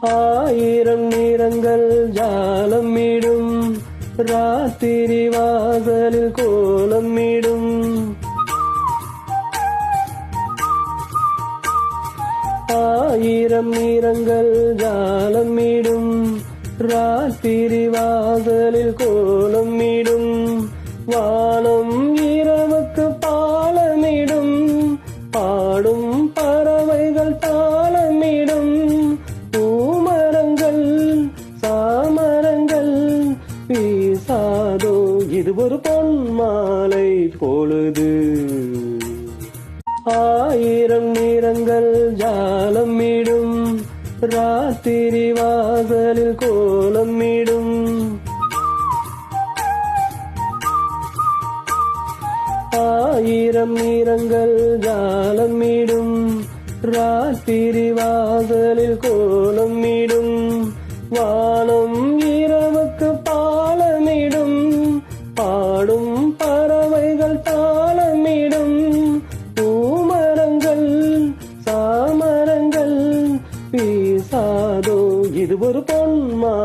ஆயிரம் நிறங்கள் ஜாலமிடும் ராத்திரி வாசலில் கோலமிடும். ஆயிரம் நிறங்கள் ஜாலமிடும் ராத்திரி வாசலில் கோலமிடும். வானம் இரவுக்கு பாலமிடும் பாடும் பறவைகள் தாளமிடும். பூமரங்கள் சாமரங்கள் வீசாதோ இது ஒரு பொன்மாலை பொழுது. ஆயிரம் நிறங்கள் ஜாலமிடும் ராத்திரி வாசலில் கோலமிடும். ஆயிரம் நிறங்கள் ஜாலமிடும் ராத்திரி வாசலில் கோலமிடும். வானம் இரவுக்கு பாலமிடும் பாடும் பறவைகள் தாளமிடும். பூமரங்கள் சாமரங்கள் வீசாதோ இது ஒரு பொன்மா